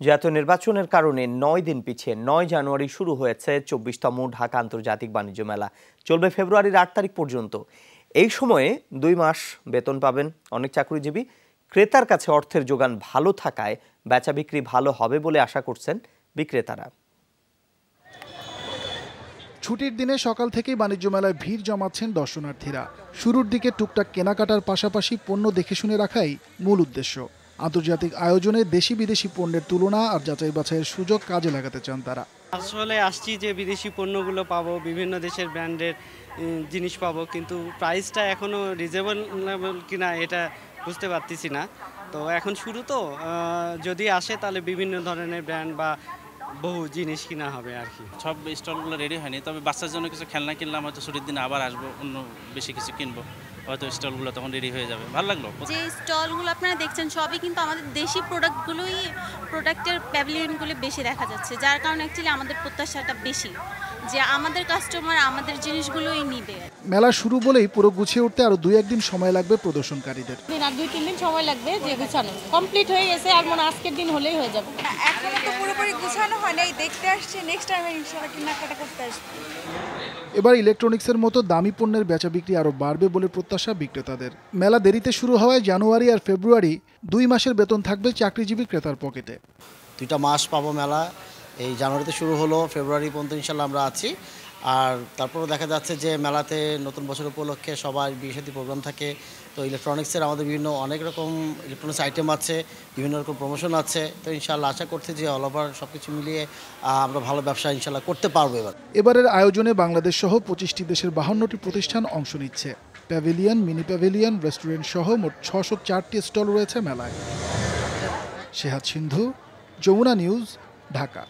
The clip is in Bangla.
জাতীয় নির্বাচনের কারণে ৯ দিন পিছিয়ে ৯ জানুয়ারি শুরু হয়েছে ২৪তম ঢাকা আন্তর্জাতিক বাণিজ্য মেলা। চলবে ফেব্রুয়ারির ৮ তারিখ পর্যন্ত। এই সময়ে ২ মাস বেতন পাবেন অনেক চাকরিজীবী। ক্রেতার কাছে অর্থের যোগান ভালো থাকায় বেচা বিক্রি ভালো হবে বলে আশা করছেন বিক্রেতারা। ছুটির দিনে সকাল থেকেই বাণিজ্য মেলায় ভিড় জমাচ্ছেন দর্শনার্থীরা। শুরুর দিকে টুকটাক কেনাকাটার পাশাপাশি পণ্য দেখে শুনে রাখাই মূল উদ্দেশ্য। আন্তর্জাতিক আয়োজনে দেশি বিদেশি পণ্যের তুলনা আর যাচাই বাছাইয়ের সুযোগ কাজে লাগাতে চান তারা। আসলে আসছি যে বিদেশি পণ্যগুলো পাবো, বিভিন্ন দেশের ব্র্যান্ডের জিনিস পাবো, কিন্তু প্রাইসটা এখনও রিজনেবল কিনা এটা বুঝতে পারতেছি না। তো এখন শুরু তো, যদি আসে তাহলে বিভিন্ন ধরনের ব্র্যান্ড বা বহু জিনিস কিনা হবে আর কি। সব স্টলগুলো রেডি হয়নি, তবে বাচ্চার জন্য কিছু খেলনা কিনলাম, হয়তো ছুটির দিনে আবার আসবো, অন্য বেশি কিছু কিনবো, হয়তো স্টলগুলো তখন রেডি হয়ে যাবে। ভালো লাগলো। যে স্টলগুলো আপনারা দেখছেন সবই কিন্তু আমাদের দেশি প্রোডাক্টের প্যাভিলিয়নগুলো বেশি দেখা যাচ্ছে, যার কারণে অ্যাকচুয়ালি আমাদের প্রত্যাশাটা বেশি যে আমাদের কাস্টমার আমাদের জিনিসগুলোই নিবে। মেলা শুরু বলেই পুরো গুছিয়ে উঠতে আরো ২-১ দিন সময় লাগবে প্রদর্শনকারীদের। আর ২-৩ দিন সময় লাগবে যে গুছানো কমপ্লিট হয়ে গেছে, আর মনে আজকের দিন হলেই হয়ে যাবে। এখনো তো পুরোপুরি গুছানো হয় নাই, দেখতে আসছে, নেক্সট টাইমে ইনশাআল্লাহ কেনাকাটা করতে আসবে। এবার ইলেকট্রনিক্সের মতো দামি পণ্যের বেচা বিক্রি আরো বাড়বে বলে প্রত্যাশা বিক্রেতাদের। মেলা দেরিতে শুরু হওয়ায় জানুয়ারি আর ফেব্রুয়ারি ২ মাসের বেতন থাকবে চাকরিজীবী ক্রেতার পকেটে। 2টা মাস পাবো মেলা। এই জানুয়ারিতে শুরু হলো, ফেব্রুয়ারি পর্যন্ত ইনশাল্লাহ আমরা আছি। আর তারপরে দেখা যাচ্ছে যে মেলাতে নতুন বছর উপলক্ষে সবার বিয়ে-শাদী প্রোগ্রাম থাকে। তো ইলেকট্রনিক্সের আমাদের অনেক রকম ইলেকট্রনিক্স আইটেম আছে, বিভিন্ন রকম প্রমোশন আছে। তো ইনশাল্লাহ আশা করছি যে অল ওভার সব কিছু মিলিয়ে আমরা ভালো ব্যবসা ইনশাল্লাহ করতে পারবো। এবারের আয়োজনে বাংলাদেশ সহ 25টি দেশের 52টি প্রতিষ্ঠান অংশ নিচ্ছে। প্যাভিলিয়ন, মিনি প্যাভিলিয়ন, রেস্টুরেন্ট সহ মোট 604টি স্টল রয়েছে মেলায়। শেহাদ সিন্ধু, যমুনা নিউজ, ঢাকা।